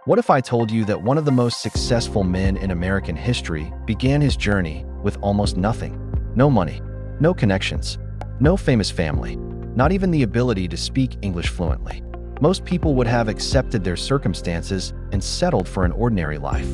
What if I told you that one of the most successful men in American history began his journey with almost nothing? No money, no connections, no famous family, not even the ability to speak English fluently. Most people would have accepted their circumstances and settled for an ordinary life.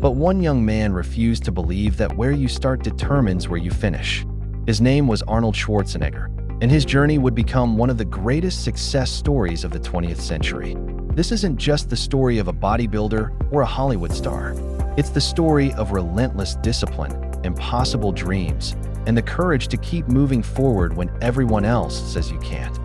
But one young man refused to believe that where you start determines where you finish. His name was Arnold Schwarzenegger, and his journey would become one of the greatest success stories of the 20th century. This isn't just the story of a bodybuilder or a Hollywood star. It's the story of relentless discipline, impossible dreams, and the courage to keep moving forward when everyone else says you can't.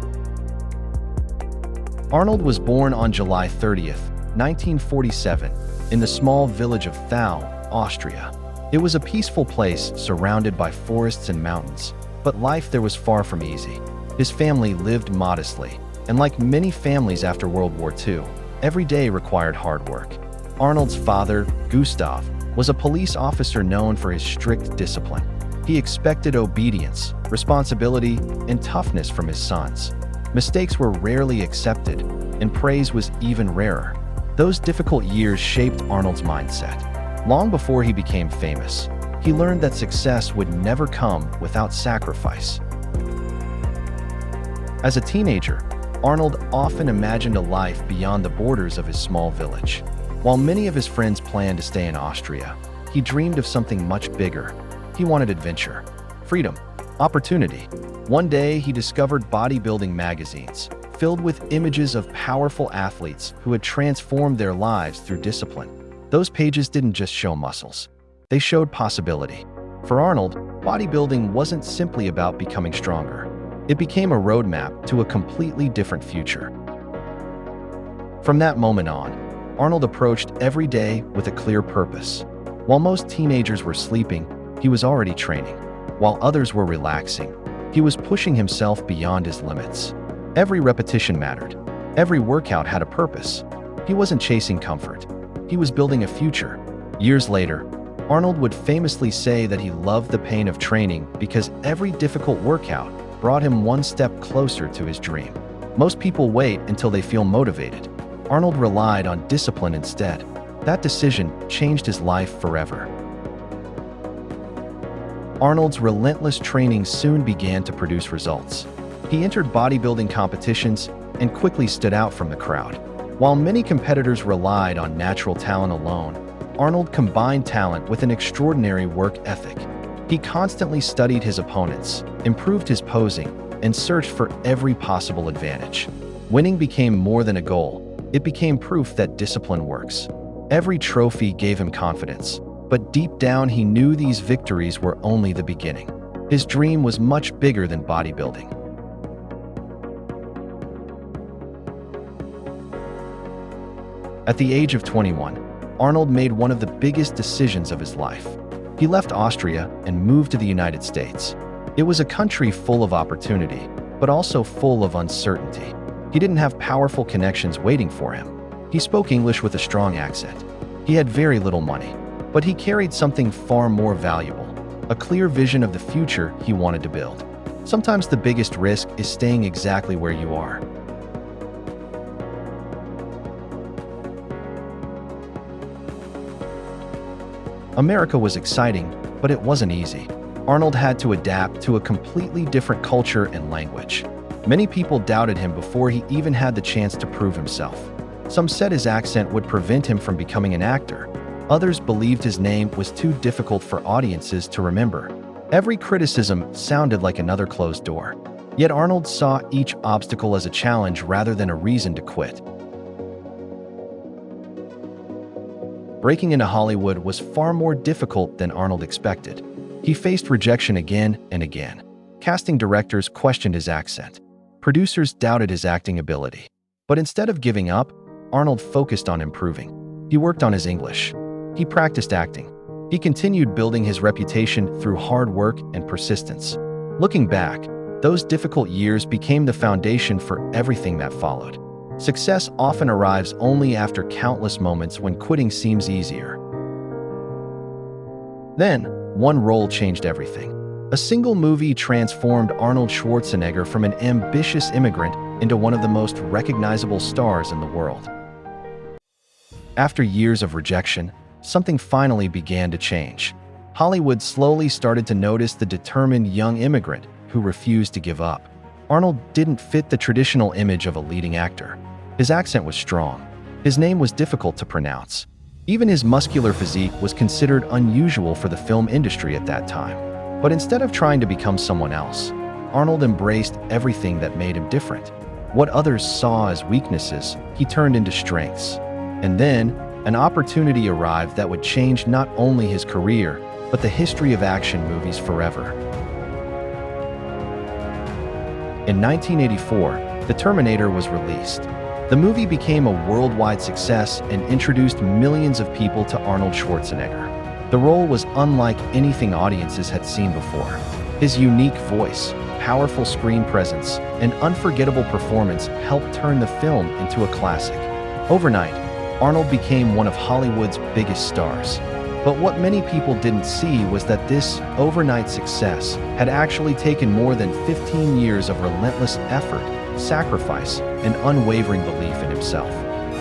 Arnold was born on July 30th, 1947, in the small village of Thal, Austria. It was a peaceful place surrounded by forests and mountains, but life there was far from easy. His family lived modestly, and like many families after World War II, every day required hard work. Arnold's father, Gustav, was a police officer known for his strict discipline. He expected obedience, responsibility, and toughness from his sons. Mistakes were rarely accepted, and praise was even rarer. Those difficult years shaped Arnold's mindset. Long before he became famous, he learned that success would never come without sacrifice. As a teenager, Arnold often imagined a life beyond the borders of his small village. While many of his friends planned to stay in Austria, he dreamed of something much bigger. He wanted adventure, freedom, opportunity. One day, he discovered bodybuilding magazines, filled with images of powerful athletes who had transformed their lives through discipline. Those pages didn't just show muscles. They showed possibility. For Arnold, bodybuilding wasn't simply about becoming stronger. It became a roadmap to a completely different future. From that moment on, Arnold approached every day with a clear purpose. While most teenagers were sleeping, he was already training. While others were relaxing, he was pushing himself beyond his limits. Every repetition mattered. Every workout had a purpose. He wasn't chasing comfort. He was building a future. Years later, Arnold would famously say that he loved the pain of training because every difficult workout brought him one step closer to his dream. Most people wait until they feel motivated. Arnold relied on discipline instead. That decision changed his life forever. Arnold's relentless training soon began to produce results. He entered bodybuilding competitions and quickly stood out from the crowd. While many competitors relied on natural talent alone, Arnold combined talent with an extraordinary work ethic. He constantly studied his opponents, improved his posing, and searched for every possible advantage. Winning became more than a goal. It became proof that discipline works. Every trophy gave him confidence, but deep down he knew these victories were only the beginning. His dream was much bigger than bodybuilding. At the age of 21, Arnold made one of the biggest decisions of his life. He left Austria and moved to the United States. It was a country full of opportunity, but also full of uncertainty. He didn't have powerful connections waiting for him. He spoke English with a strong accent. He had very little money, but he carried something far more valuable, a clear vision of the future he wanted to build. Sometimes the biggest risk is staying exactly where you are. America was exciting, but it wasn't easy. Arnold had to adapt to a completely different culture and language. Many people doubted him before he even had the chance to prove himself. Some said his accent would prevent him from becoming an actor. Others believed his name was too difficult for audiences to remember. Every criticism sounded like another closed door. Yet Arnold saw each obstacle as a challenge rather than a reason to quit. Breaking into Hollywood was far more difficult than Arnold expected. He faced rejection again and again. Casting directors questioned his accent. Producers doubted his acting ability. But instead of giving up, Arnold focused on improving. He worked on his English. He practiced acting. He continued building his reputation through hard work and persistence. Looking back, those difficult years became the foundation for everything that followed. Success often arrives only after countless moments when quitting seems easier. Then, one role changed everything. A single movie transformed Arnold Schwarzenegger from an ambitious immigrant into one of the most recognizable stars in the world. After years of rejection, something finally began to change. Hollywood slowly started to notice the determined young immigrant who refused to give up. Arnold didn't fit the traditional image of a leading actor. His accent was strong. His name was difficult to pronounce. Even his muscular physique was considered unusual for the film industry at that time. But instead of trying to become someone else, Arnold embraced everything that made him different. What others saw as weaknesses, he turned into strengths. And then, an opportunity arrived that would change not only his career, but the history of action movies forever. In 1984, The Terminator was released. The movie became a worldwide success and introduced millions of people to Arnold Schwarzenegger. The role was unlike anything audiences had seen before. His unique voice, powerful screen presence, and unforgettable performance helped turn the film into a classic. Overnight, Arnold became one of Hollywood's biggest stars. But what many people didn't see was that this overnight success had actually taken more than 15 years of relentless effort, sacrifice, and unwavering belief in himself.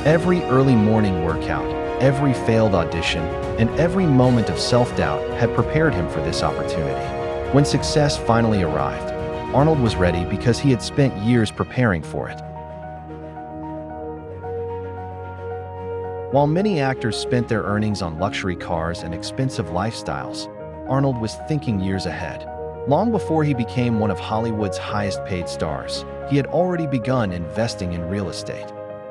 Every early morning workout, every failed audition, and every moment of self-doubt had prepared him for this opportunity. When success finally arrived, Arnold was ready because he had spent years preparing for it. While many actors spent their earnings on luxury cars and expensive lifestyles, Arnold was thinking years ahead. Long before he became one of Hollywood's highest-paid stars, he had already begun investing in real estate.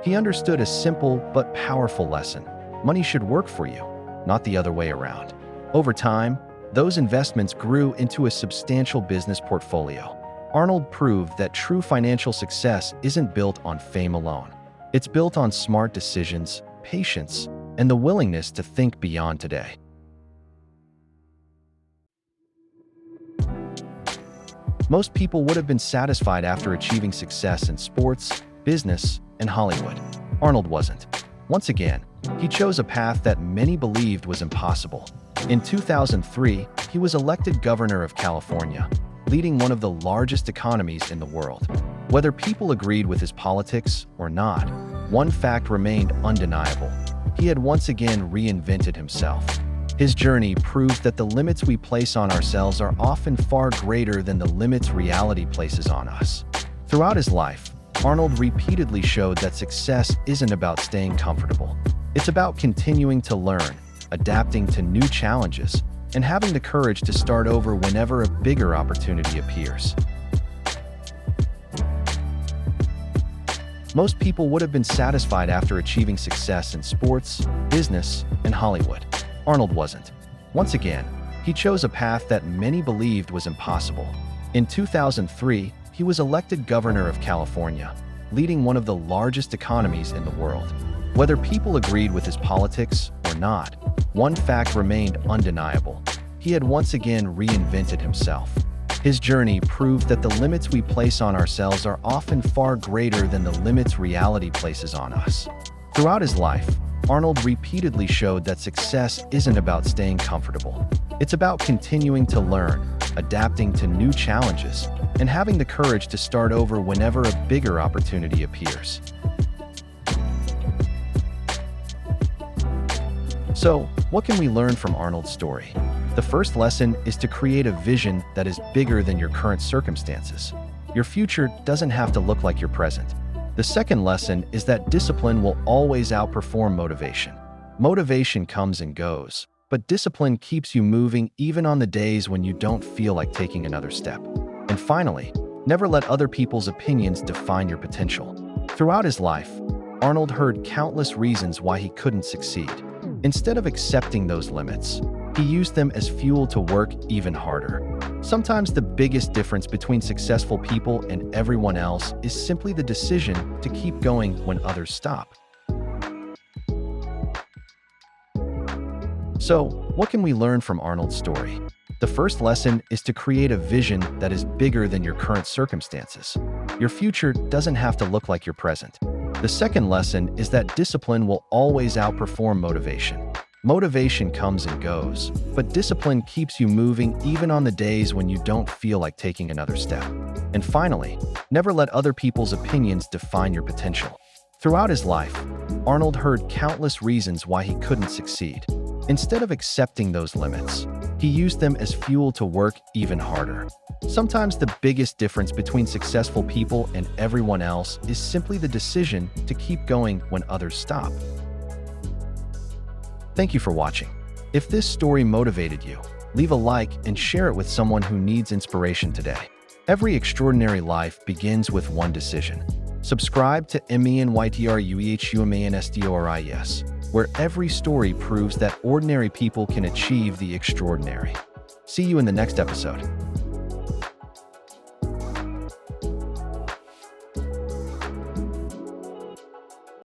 He understood a simple but powerful lesson: money should work for you, not the other way around. Over time, those investments grew into a substantial business portfolio. Arnold proved that true financial success isn't built on fame alone. It's built on smart decisions, patience, and the willingness to think beyond today. Most people would have been satisfied after achieving success in sports, business, and Hollywood. Arnold wasn't. Once again, he chose a path that many believed was impossible. In 2003, he was elected governor of California, leading one of the largest economies in the world. Whether people agreed with his politics or not, one fact remained undeniable: he had once again reinvented himself. His journey proved that the limits we place on ourselves are often far greater than the limits reality places on us. Throughout his life, Arnold repeatedly showed that success isn't about staying comfortable. It's about continuing to learn, adapting to new challenges, and having the courage to start over whenever a bigger opportunity appears. Most people would have been satisfied after achieving success in sports, business, and Hollywood. Arnold wasn't. Once again, he chose a path that many believed was impossible. In 2003, he was elected governor of California, leading one of the largest economies in the world. Whether people agreed with his politics or not, one fact remained undeniable: he had once again reinvented himself. His journey proved that the limits we place on ourselves are often far greater than the limits reality places on us. Throughout his life, Arnold repeatedly showed that success isn't about staying comfortable. It's about continuing to learn, adapting to new challenges, and having the courage to start over whenever a bigger opportunity appears. So, what can we learn from Arnold's story? The first lesson is to create a vision that is bigger than your current circumstances. Your future doesn't have to look like your present. The second lesson is that discipline will always outperform motivation. Motivation comes and goes, but discipline keeps you moving even on the days when you don't feel like taking another step. And finally, never let other people's opinions define your potential. Throughout his life, Arnold heard countless reasons why he couldn't succeed. Instead of accepting those limits, he used them as fuel to work even harder. Sometimes the biggest difference between successful people and everyone else is simply the decision to keep going when others stop. So, what can we learn from Arnold's story? The first lesson is to create a vision that is bigger than your current circumstances. Your future doesn't have to look like your present. The second lesson is that discipline will always outperform motivation. Motivation comes and goes, but discipline keeps you moving even on the days when you don't feel like taking another step. And finally, never let other people's opinions define your potential. Throughout his life, Arnold heard countless reasons why he couldn't succeed. Instead of accepting those limits, he used them as fuel to work even harder. Sometimes the biggest difference between successful people and everyone else is simply the decision to keep going when others stop. Thank you for watching. If this story motivated you, leave a like and share it with someone who needs inspiration today. Every extraordinary life begins with one decision. Subscribe to MENYTRUEHUMANSTORIES, where every story proves that ordinary people can achieve the extraordinary. See you in the next episode.